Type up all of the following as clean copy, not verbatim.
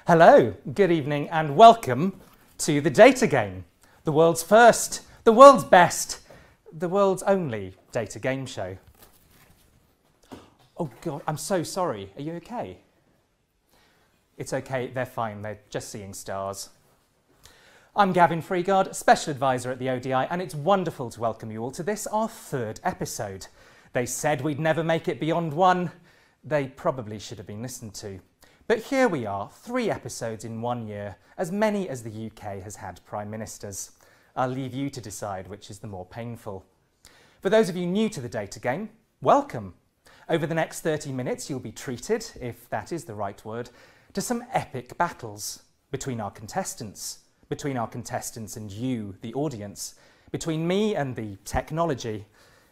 Hello, good evening and welcome to the Data Game, the world's first, the world's best, the world's only data game show. Oh God, I'm so sorry. Are you okay? It's okay, they're fine, they're just seeing stars. I'm Gavin Freegard, Special Advisor at the ODI, and it's wonderful to welcome you all to this, our third episode. They said we'd never make it beyond one. They probably should have been listened to. But here we are, 3 episodes in 1 year, as many as the UK has had Prime Ministers. I'll leave you to decide which is the more painful. For those of you new to the Data Game, welcome. Over the next 30 minutes, you'll be treated, if that is the right word, to some epic battles between our contestants and you, the audience, between me and the technology,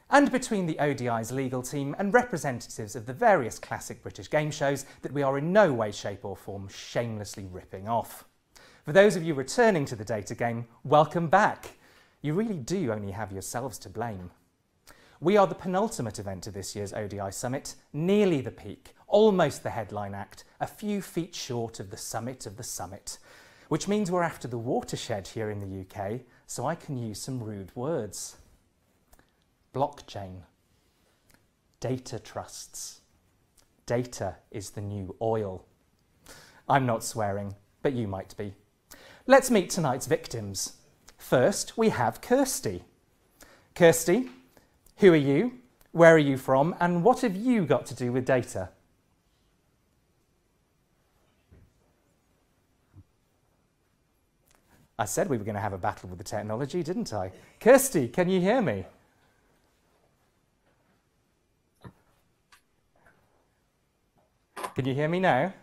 and between the ODI's legal team and representatives of the various classic British game shows that we are in no way, shape or form shamelessly ripping off. For those of you returning to the Data Game, welcome back. You really do only have yourselves to blame. We are the penultimate event of this year's ODI Summit, nearly the peak, almost the headline act, a few feet short of the summit, which means we're after the watershed here in the UK, so I can use some rude words. Blockchain, data trusts. Data is the new oil. I'm not swearing, but you might be. Let's meet tonight's victims. First, we have Kirsty. Kirsty, who are you, where are you from, and what have you got to do with data? I said we were going to have a battle with the technology, didn't I? Kirsty, can you hear me? Can you hear me now?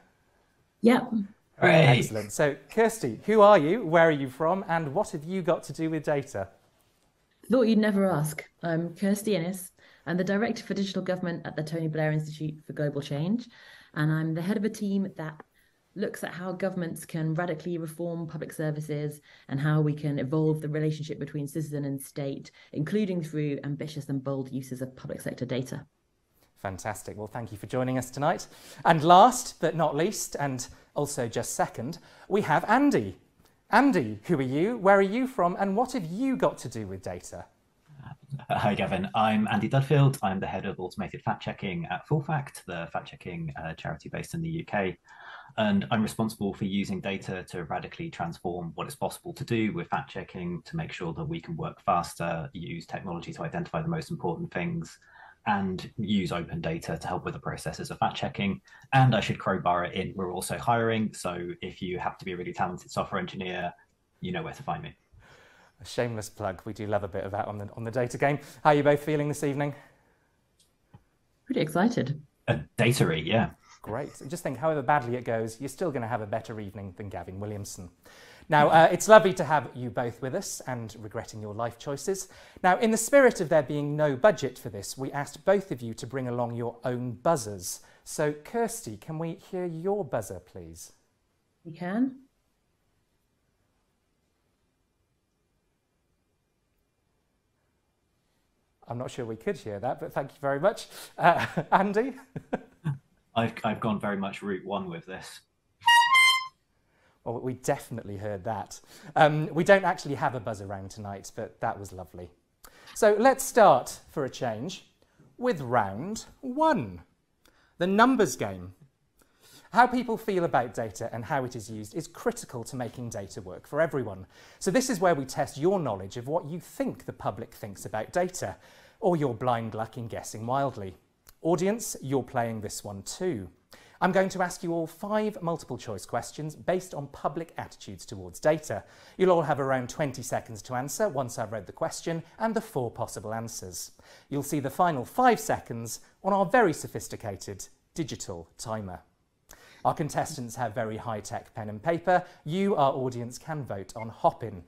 Yep. Right. Excellent. So, Kirsty, who are you, where are you from, and what have you got to do with data? Thought you'd never ask. I'm Kirsty Innes. I'm the Director for Digital Government at the Tony Blair Institute for Global Change, and I'm the head of a team that looks at how governments can radically reform public services and how we can evolve the relationship between citizen and state, including through ambitious and bold uses of public sector data. Fantastic. Well, thank you for joining us tonight. And last but not least, and also just second, we have Andy. Andy, who are you, where are you from, and what have you got to do with data? Hi, Gavin. I'm Andy Dudfield. I'm the head of automated fact-checking at FullFact, the fact-checking charity based in the UK. And I'm responsible for using data to radically transform what is possible to do with fact-checking to make sure that we can work faster, use technology to identify the most important things, and use open data to help with the processes of fact-checking. And I should crowbar it in, we're also hiring. So if you have to be a really talented software engineer, you know where to find me. A shameless plug. We do love a bit of that on the Data Game. How are you both feeling this evening? Pretty excited. Data-y, yeah. Great. And just think, however badly it goes, you're still going to have a better evening than Gavin Williamson. Now, it's lovely to have you both with us and regretting your life choices. Now, in the spirit of there being no budget for this, we asked both of you to bring along your own buzzers. So, Kirsty, can we hear your buzzer, please? You can. I'm not sure we could hear that, but thank you very much. Andy? I've gone very much route 1 with this. Well, we definitely heard that. We don't actually have a buzz around tonight, but that was lovely. So let's start, for a change, with round 1, the numbers game. How people feel about data and how it is used is critical to making data work for everyone. So this is where we test your knowledge of what you think the public thinks about data, or your blind luck in guessing wildly. Audience, you're playing this one too. I'm going to ask you all 5 multiple choice questions based on public attitudes towards data. You'll all have around 20 seconds to answer once I've read the question and the 4 possible answers. You'll see the final 5 seconds on our very sophisticated digital timer. Our contestants have very high-tech pen and paper. You, our audience, can vote on Hopin.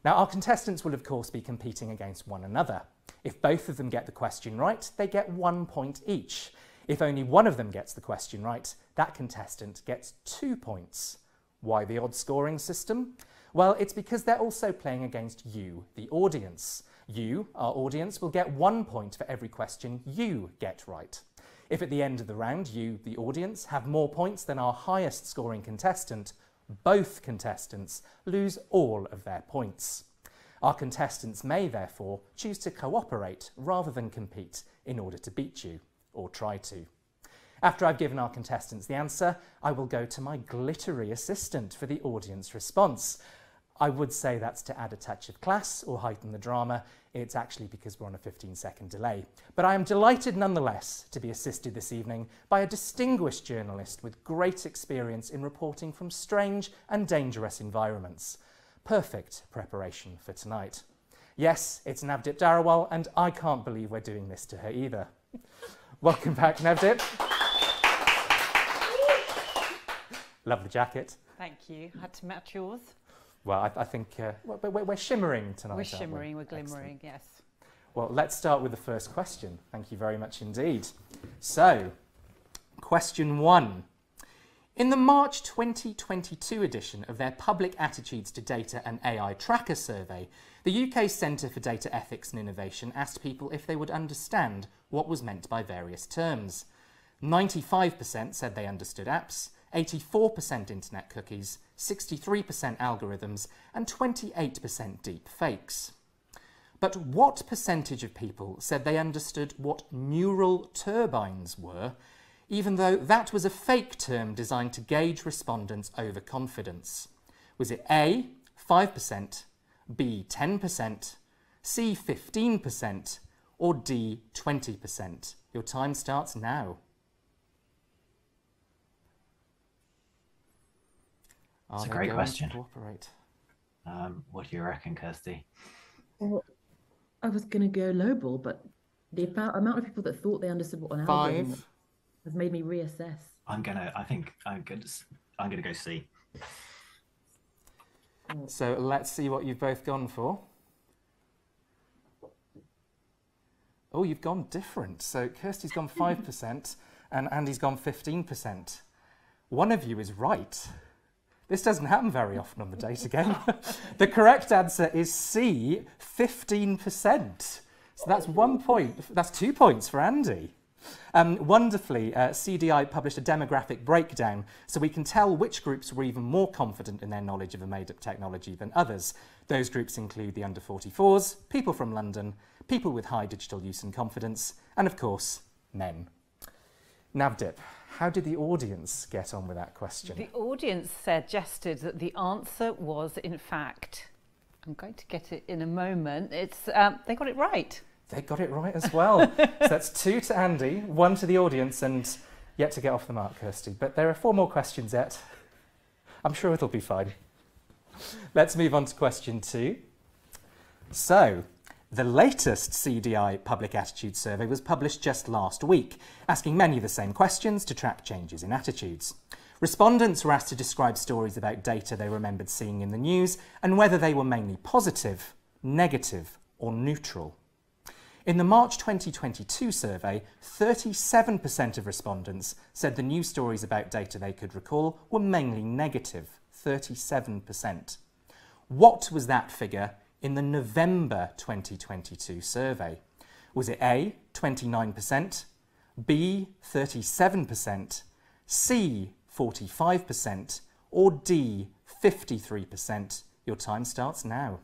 Now, our contestants will, of course, be competing against one another. If both of them get the question right, they get 1 point each. If only one of them gets the question right, that contestant gets 2 points. Why the odd scoring system? Well, it's because they're also playing against you, the audience. You, our audience, will get 1 point for every question you get right. If at the end of the round you, the audience, have more points than our highest scoring contestant, both contestants lose all of their points. Our contestants may therefore choose to cooperate rather than compete in order to beat you, or try to. After I've given our contestants the answer, I will go to my glittery assistant for the audience response. I would say that's to add a touch of class or heighten the drama. It's actually because we're on a 15-second delay. But I am delighted nonetheless to be assisted this evening by a distinguished journalist with great experience in reporting from strange and dangerous environments. Perfect preparation for tonight. Yes, it's Navdeep Darawal, and I can't believe we're doing this to her either. Welcome back, Navdeep. Love the jacket. Thank you. Had to match yours. Well, I think we're shimmering tonight. We're shimmering, we're glimmering, yes. Well, let's start with the first question. Thank you very much indeed. So, question 1. In the March 2022 edition of their Public Attitudes to Data and AI Tracker survey, the UK Centre for Data Ethics and Innovation asked people if they would understand what was meant by various terms. 95% said they understood apps, 84% internet cookies, 63% algorithms, and 28% deep fakes. But what percentage of people said they understood what neural turbines were, even though that was a fake term designed to gauge respondents' overconfidence? Was it A, 5%, B, 10%, C, 15%, or D, 20%? Your time starts now. That's a great question. What do you reckon, Kirsty? Well, I was going to go lowball, but the amount of people that thought they understood what an algorithm was has made me reassess. I'm gonna go C. So let's see what you've both gone for. Oh, you've gone different. So Kirsty's gone 5% and Andy's gone 15%. One of you is right. This doesn't happen very often on the data game. The correct answer is C, 15%. So that's 1 point. That's 2 points for Andy. Wonderfully, CDI published a demographic breakdown so we can tell which groups were even more confident in their knowledge of a made-up technology than others. Those groups include the under 44s, people from London, people with high digital use and confidence, and of course, men. Navdeep, how did the audience get on with that question? The audience suggested that the answer was, in fact, I'm going to get it in a moment, it's they got it right. They got it right as well. So that's 2 to Andy, 1 to the audience, and yet to get off the mark, Kirsty. But there are 4 more questions yet. I'm sure it'll be fine. Let's move on to question 2. So, the latest CDI Public Attitude Survey was published just last week, asking many of the same questions to track changes in attitudes. Respondents were asked to describe stories about data they remembered seeing in the news and whether they were mainly positive, negative, or neutral. In the March 2022 survey, 37% of respondents said the news stories about data they could recall were mainly negative, 37%. What was that figure in the November 2022 survey? Was it A, 29%, B, 37%, C, 45%, or D, 53%? Your time starts now.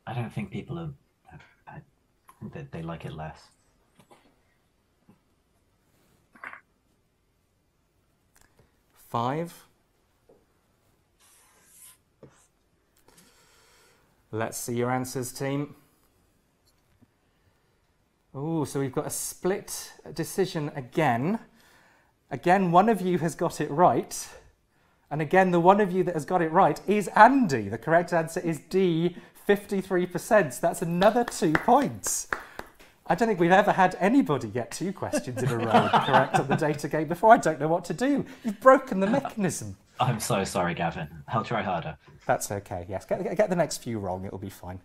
I don't think people are, I think that they like it less. Five. Let's see your answers, team. Oh, so we've got a split decision again. Again, one of you has got it right. And again, the one of you that has got it right is Andy. The correct answer is D, 53%. So that's another 2 points. I don't think we've ever had anybody get 2 questions in a row correct on the data game before. I don't know what to do. You've broken the mechanism. I'm so sorry, Gavin. I'll try harder. That's okay, yes. Get the next few wrong, it'll be fine.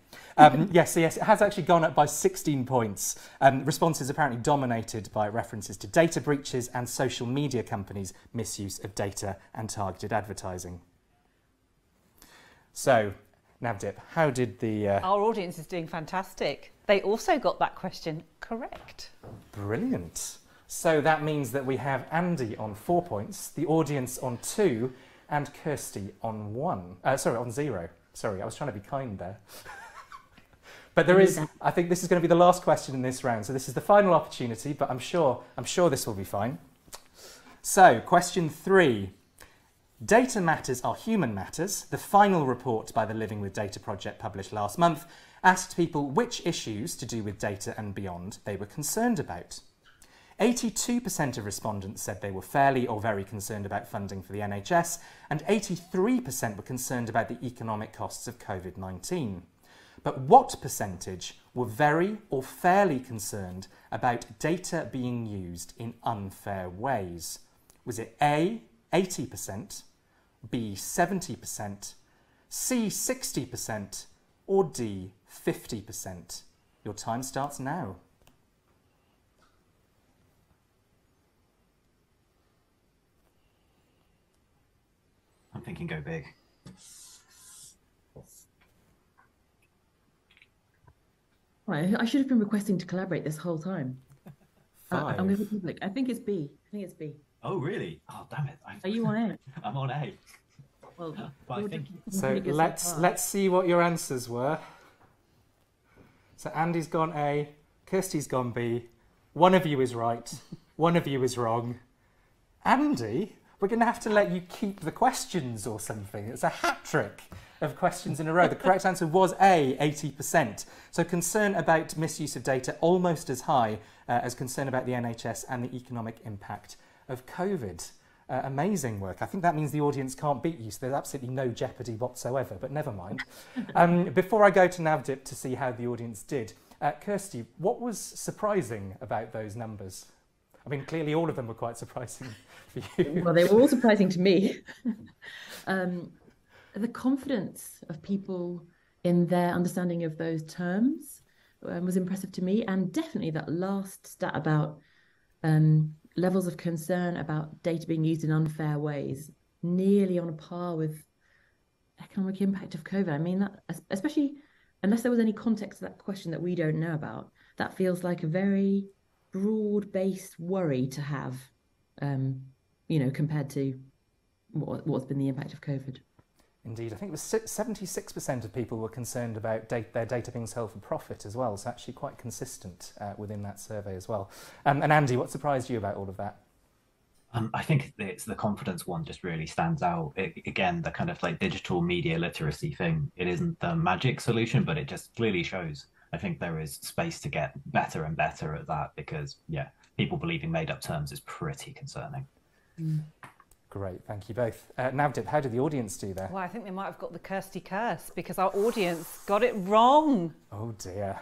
Yes, it has actually gone up by 16 points. Responses apparently dominated by references to data breaches and social media companies' misuse of data and targeted advertising. So, Navdeep, how did the... Our audience is doing fantastic. They also got that question correct. Brilliant. So that means that we have Andy on 4 points, the audience on 2, and Kirsty on 1. On 0. Sorry, I was trying to be kind there. But there is, I think this is going to be the last question in this round. So this is the final opportunity, but I'm sure this will be fine. So, question 3. Data matters are human matters. The final report by the Living with Data project published last month asked people which issues to do with data and beyond they were concerned about. 82% of respondents said they were fairly or very concerned about funding for the NHS, and 83% were concerned about the economic costs of COVID-19. But what percentage were very or fairly concerned about data being used in unfair ways? Was it A, 80%, B, 70%, C, 60%, or D, 50%? Your time starts now. I'm thinking go big. Right, I should have been requesting to collaborate this whole time. 5. I'm going to be public. I think it's B. I think it's B. Oh, really? Oh, damn it. Are you on A? I'm on A. Well, But I think... So let's see what your answers were. So Andy's gone A, Kirsty's gone B. One of you is right, one of you is wrong. Andy, we're going to have to let you keep the questions or something. It's a hat trick of questions in a row. The correct answer was A, 80%. So concern about misuse of data almost as high as concern about the NHS and the economic impact of COVID. Amazing work. I think that means the audience can't beat you, so there's absolutely no jeopardy whatsoever, but never mind. Before I go to Navdeep to see how the audience did, Kirsty, what was surprising about those numbers? I mean, clearly all of them were quite surprising for you. Well, they were all surprising to me. The confidence of people in their understanding of those terms was impressive to me, and definitely that last stat about levels of concern about data being used in unfair ways, nearly on a par with economic impact of COVID. I mean, that, especially unless there was any context to that question that we don't know about, that feels like a very broad-based worry to have, compared to what's been the impact of COVID. Indeed, I think it was 76% of people were concerned about their data being sold for profit as well, so actually quite consistent within that survey as well. And Andy, what surprised you about all of that? I think it's the confidence one just really stands out. Again, the kind of like digital media literacy thing, it isn't the magic solution, but it just clearly shows. I think there is space to get better and better at that because, yeah, people believing made up terms is pretty concerning. Mm. Great, thank you both. Navdeep, how did the audience do there? Well, I think they might have got the Kirsty curse because our audience got it wrong. Oh dear.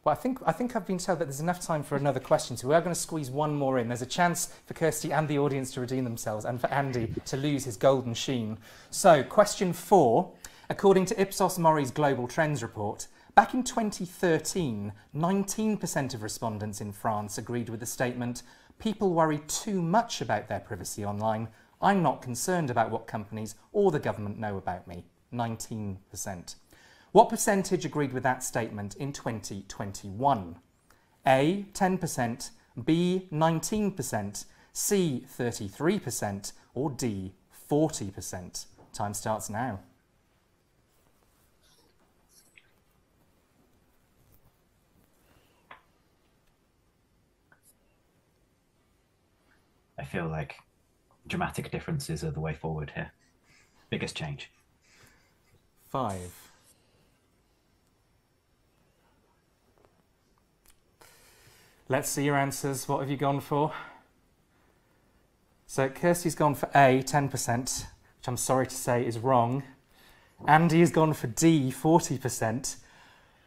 Well, I think I've been told that there's enough time for another question, so we are going to squeeze one more in. There's a chance for Kirsty and the audience to redeem themselves and for Andy to lose his golden sheen. So, question 4. According to Ipsos Mori's Global Trends report, back in 2013, 19% of respondents in France agreed with the statement, "People worry too much about their privacy online. I'm not concerned about what companies or the government know about me." 19%. What percentage agreed with that statement in 2021? A, 10%, B, 19%, C, 33%, or D, 40%? Time starts now. I feel like dramatic differences are the way forward here. Biggest change. 5. Let's see your answers. What have you gone for? So Kirsty's gone for A, 10%, which I'm sorry to say is wrong. Andy has gone for D, 40%,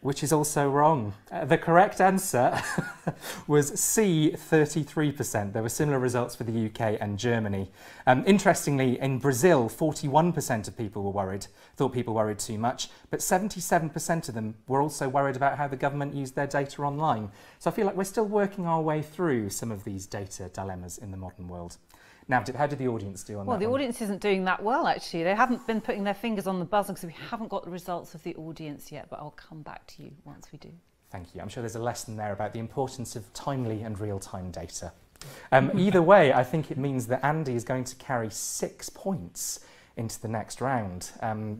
which is also wrong. The correct answer was C, 33%. There were similar results for the UK and Germany. Interestingly, in Brazil, 41% of people thought people worried too much, but 77% of them were also worried about how the government used their data online. So I feel like we're still working our way through some of these data dilemmas in the modern world. Navdeep, how did the audience do on that? Well, the one? audience isn't doing that well, actually. They haven't been putting their fingers on the buzzer because we haven't got the results of the audience yet, but I'll come back to you once we do. Thank you. I'm sure there's a lesson there about the importance of timely and real-time data. Either way, I think it means that Andy is going to carry 6 points into the next round,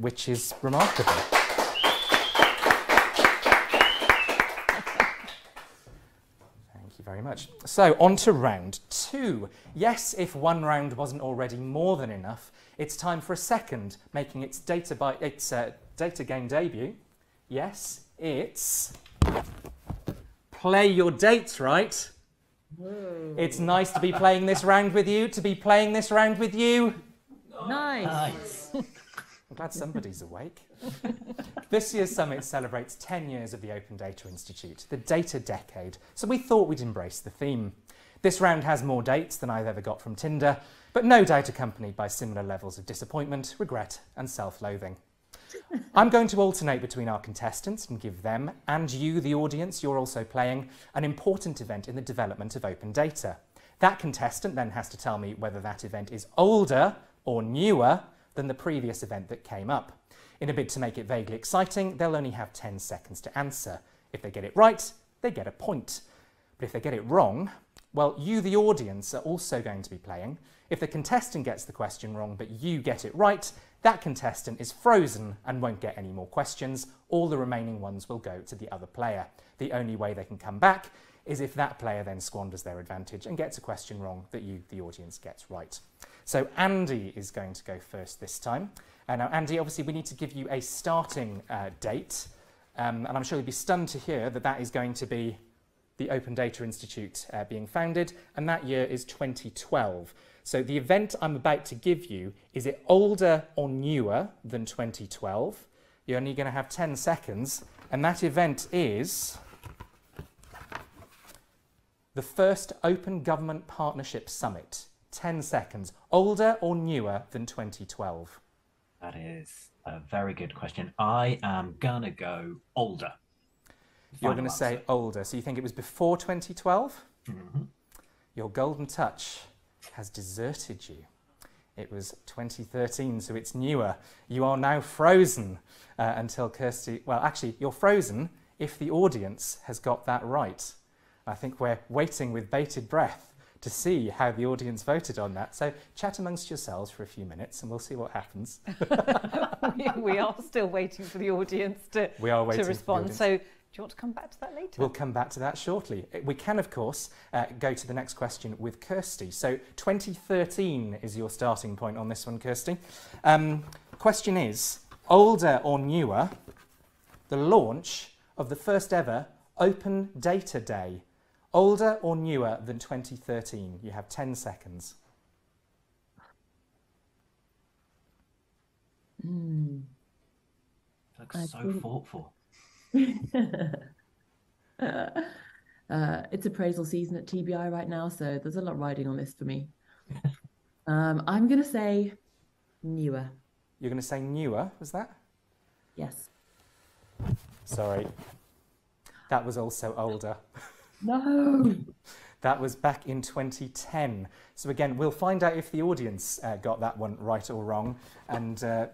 which is remarkable. Thank you very much. So, on to round 2. Yes, if one round wasn't already more than enough, it's time for a second, making its data game debut. Yes, it's Play Your Dates Right. Whoa. It's nice to be playing this round with you, Nice. I'm glad somebody's awake. This year's summit celebrates 10 years of the Open Data Institute, the data decade, so we thought we'd embrace the theme. This round has more dates than I've ever got from Tinder, but no doubt accompanied by similar levels of disappointment, regret and self-loathing. I'm going to alternate between our contestants and give them, and you, the audience, you're also playing, an important event in the development of open data. That contestant then has to tell me whether that event is older or newer than the previous event that came up. In a bid to make it vaguely exciting, they'll only have 10 seconds to answer. If they get it right, they get a point. But if they get it wrong, well, you, the audience, are also going to be playing. If the contestant gets the question wrong but you get it right, that contestant is frozen and won't get any more questions. All the remaining ones will go to the other player. The only way they can come back is if that player then squanders their advantage and gets a question wrong that you, the audience, gets right. So Andy is going to go first this time. Now, Andy, obviously we need to give you a starting date, and I'm sure you'll be stunned to hear that that is going to be the Open Data Institute being founded, and that year is 2012. So the event I'm about to give you, is it older or newer than 2012? You're only going to have 10 seconds, and that event is the first Open Government Partnership Summit. 10 seconds. Older or newer than 2012? That is a very good question. I am going to go older. You're going to say older. So you think it was before 2012? Mm-hmm. Your golden touch has deserted you. It was 2013, so it's newer. You are now frozen until Kirsty... Well, actually, you're frozen if the audience has got that right. I think we're waiting with bated breath to see how the audience voted on that. So chat amongst yourselves for a few minutes and we'll see what happens. we are still waiting for the audience to respond. So do you want to come back to that later? We'll come back to that shortly. We can, of course, go to the next question with Kirsty. So 2013 is your starting point on this one, Kirsty. Question is, older or newer, the launch of the first ever Open Data Day. Older or newer than 2013? You have 10 seconds. Looks so thoughtful. It's appraisal season at TBI right now, so there's a lot riding on this for me. I'm going to say newer. You're going to say newer, was that? Yes. Sorry. That was also older. No! That was back in 2010. So again, we'll find out if the audience got that one right or wrong and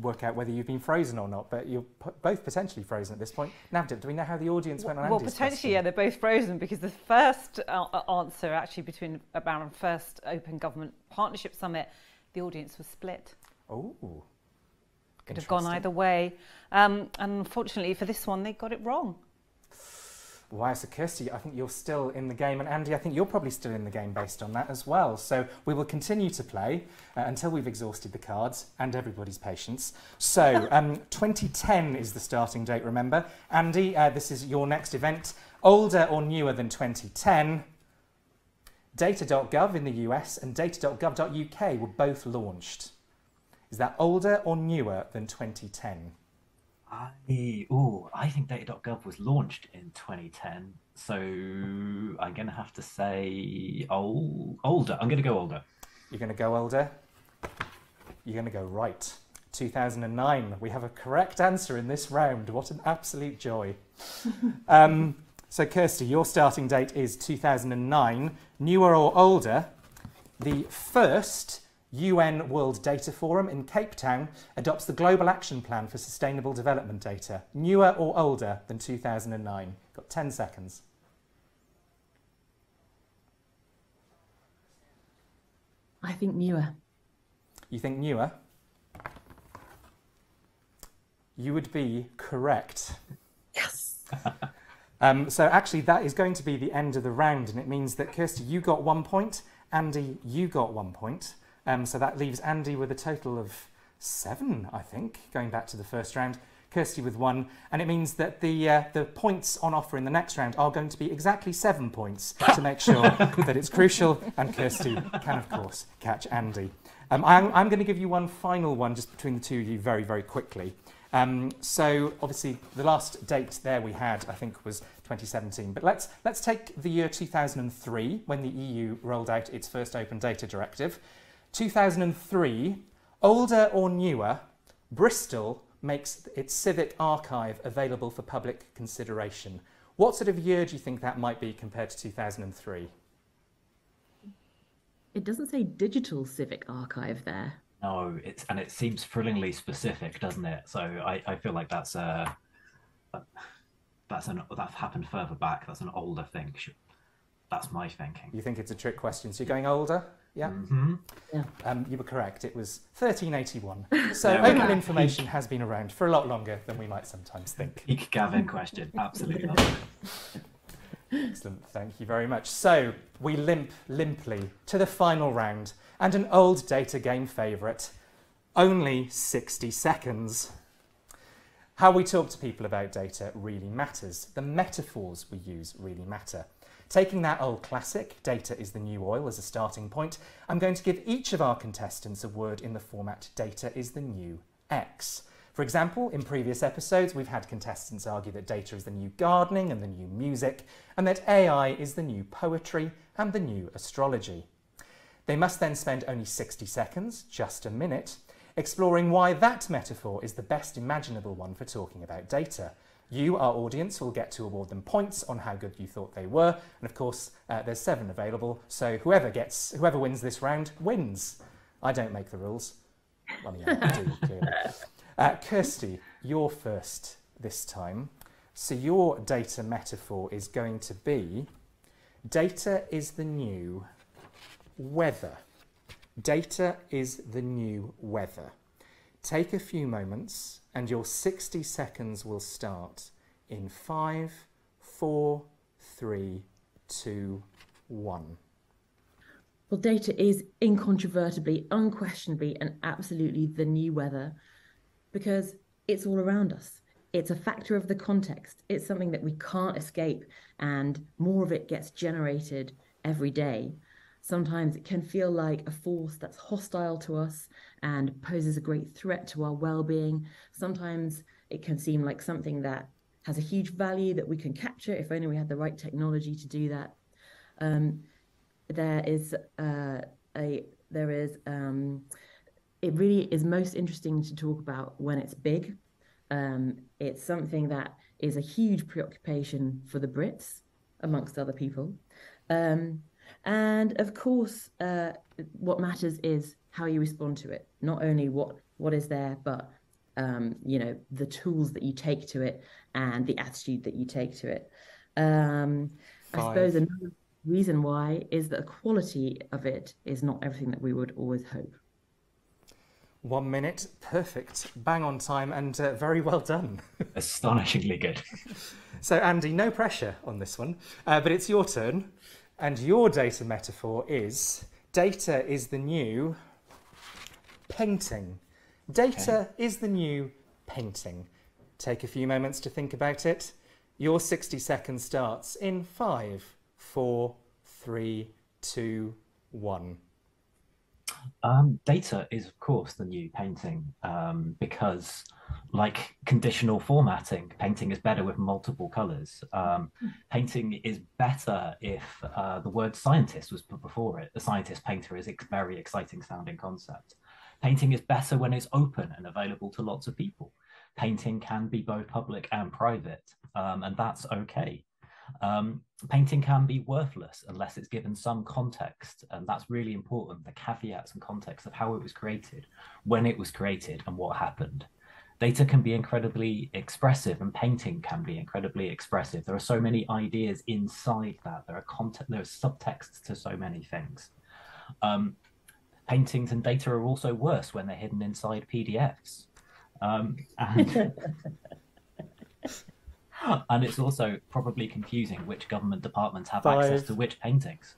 work out whether you've been frozen or not. But you're both potentially frozen at this point. Navdeep, do we know how the audience went on Andy's Well, potentially, question? yeah, they're both frozen because the first answer actually between our first Open Government Partnership Summit, the audience was split. Oh, could have gone either way. And unfortunately for this one, they got it wrong. Wow, so Kirsty, I think you're still in the game, and Andy, I think you're probably still in the game based on that as well. So we will continue to play until we've exhausted the cards and everybody's patience. So 2010 is the starting date, remember. Andy, this is your next event. Older or newer than 2010? Data.gov in the US and data.gov.uk were both launched. Is that older or newer than 2010? I think data.gov was launched in 2010, so I'm going to have to say older. I'm going to go older. You're going to go older? You're going to go right. 2009. We have a correct answer in this round. What an absolute joy. So Kirsty, your starting date is 2009. Newer or older? The first UN World Data Forum in Cape Town adopts the Global Action Plan for Sustainable Development Data, newer or older than 2009? Got 10 seconds. I think newer. You think newer? You would be correct. Yes. So actually that is going to be the end of the round, and it means that Kirsty, you got 1 point, Andy, you got 1 point. So that leaves Andy with a total of 7, I think, going back to the first round. Kirsty with 1, and it means that the points on offer in the next round are going to be exactly 7 points to make sure that it's crucial, and Kirsty can, of course, catch Andy. I'm going to give you one final one just between the two of you very, very quickly. So obviously the last date there we had, I think, was 2017. But let's take the year 2003, when the EU rolled out its first open data directive. 2003, older or newer, Bristol makes its civic archive available for public consideration. What sort of year do you think that might be compared to 2003? It doesn't say digital civic archive there. No, it seems thrillingly specific, doesn't it? So I feel like that happened further back. That's an older thing. That's my thinking. You think it's a trick question? So you're going older? Yeah. Mm-hmm. Yeah. You were correct. It was 1381. So open information has been around for a lot longer than we might sometimes think. Peak Gavin question. Absolutely. Excellent. Thank you very much. So we limp limply to the final round, and an old data game favourite. Only 60 seconds. How we talk to people about data really matters. The metaphors we use really matter. Taking that old classic, data is the new oil, as a starting point, I'm going to give each of our contestants a word in the format data is the new X. For example, in previous episodes, we've had contestants argue that data is the new gardening and the new music, and that AI is the new poetry and the new astrology. They must then spend only 60 seconds, just a minute, exploring why that metaphor is the best imaginable one for talking about data. You, our audience, will get to award them points on how good you thought they were, and of course there's 7 available, so whoever wins this round wins. I don't make the rules. Well, yeah, you do, clearly. Kirsty, you're first this time. So your data metaphor is going to be data is the new weather. Data is the new weather. Take a few moments and your 60 seconds will start in 5, 4, 3, 2, 1. Well, data is incontrovertibly, unquestionably, and absolutely the new weather because it's all around us. It's a factor of the context. It's something that we can't escape, and more of it gets generated every day. Sometimes it can feel like a force that's hostile to us and poses a great threat to our well-being. Sometimes it can seem like something that has a huge value that we can capture if only we had the right technology to do that. It really is most interesting to talk about when it's big. It's something that is a huge preoccupation for the Brits, amongst other people. And of course, what matters is how you respond to it. Not only what is there, but the tools that you take to it and the attitude that you take to it. I suppose another reason why is that the quality of it is not everything that we would always hope. 1 minute, perfect, bang on time, and very well done. Astonishingly good. So Andy, no pressure on this one, but it's your turn. And your data metaphor is data is the new painting. Data is the new painting. Take a few moments to think about it. Your 60 seconds starts in 5, 4, 3, 2, 1. Data is, of course, the new painting because, like conditional formatting, painting is better with multiple colors. Painting is better if the word scientist was put before it. The scientist painter is a very exciting sounding concept. Painting is better when it's open and available to lots of people. Painting can be both public and private, and that's okay. Painting can be worthless unless it's given some context, and that's really important, the caveats and context of how it was created, when it was created, and what happened. Data can be incredibly expressive, and painting can be incredibly expressive. There are so many ideas inside that. There are subtexts to so many things. Paintings and data are also worse when they're hidden inside PDFs. And it's also probably confusing which government departments have access to which paintings.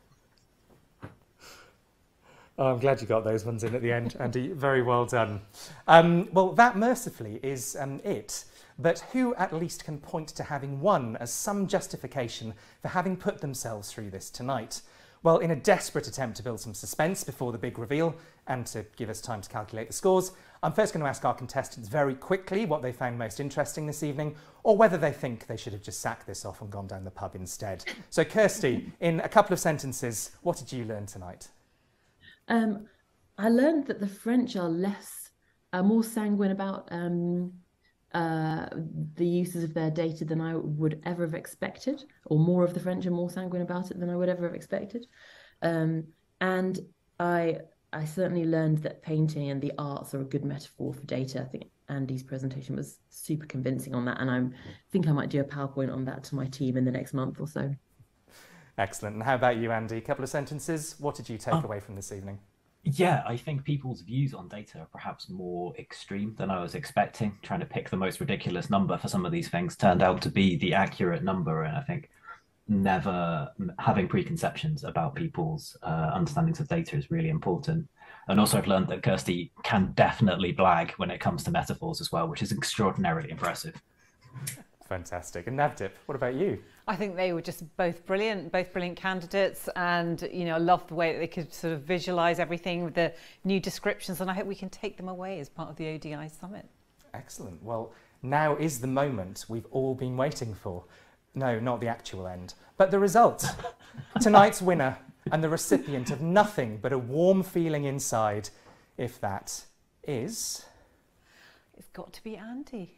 Oh, I'm glad you got those ones in at the end, Andy. Very well done. Well, that mercifully is it. But who at least can point to having won as some justification for having put themselves through this tonight? Well, in a desperate attempt to build some suspense before the big reveal and to give us time to calculate the scores, I'm first going to ask our contestants very quickly what they found most interesting this evening, or whether they think they should have just sacked this off and gone down the pub instead. So, Kirsty, in a couple of sentences, what did you learn tonight? I learned that the French are more sanguine about the uses of their data than I would ever have expected, or more of the French are more sanguine about it than I would ever have expected. And I certainly learned that painting and the arts are a good metaphor for data. I think Andy's presentation was super convincing on that, and I think I might do a PowerPoint on that to my team in the next month or so. Excellent. And how about you, Andy? A couple of sentences. What did you take away from this evening? Yeah, I think people's views on data are perhaps more extreme than I was expecting. Trying to pick the most ridiculous number for some of these things turned out to be the accurate number. And I think never having preconceptions about people's understandings of data is really important. And also I've learned that Kirsty can definitely blag when it comes to metaphors as well, which is extraordinarily impressive. Fantastic. And Navdeep, what about you? I think they were just both brilliant candidates, and I love the way that they could sort of visualize everything with the new descriptions, and I hope we can take them away as part of the ODI Summit. Excellent. Well, now is the moment we've all been waiting for. No, not the actual end, but the result. Tonight's winner and the recipient of nothing but a warm feeling inside, if that is... It's got to be Andy.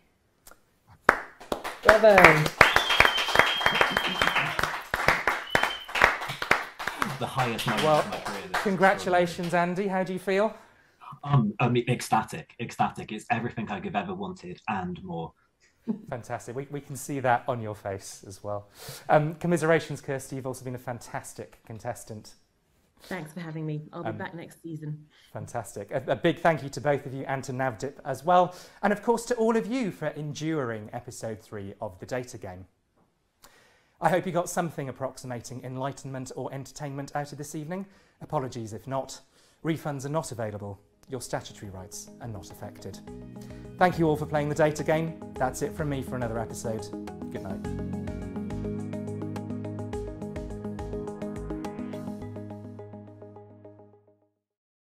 Bravo. The highest moment of my career. Congratulations, Andy. How do you feel? I mean, ecstatic. It's everything I could have ever wanted and more. Fantastic. We can see that on your face as well. Commiserations, Kirsty. You've also been a fantastic contestant. Thanks for having me. I'll be back next season. Fantastic. A big thank you to both of you and to Navdeep as well. And of course to all of you for enduring episode 3 of The Data Game. I hope you got something approximating enlightenment or entertainment out of this evening. Apologies if not. Refunds are not available. Your statutory rights are not affected. Thank you all for playing The Data Game. That's it from me for another episode. Good night.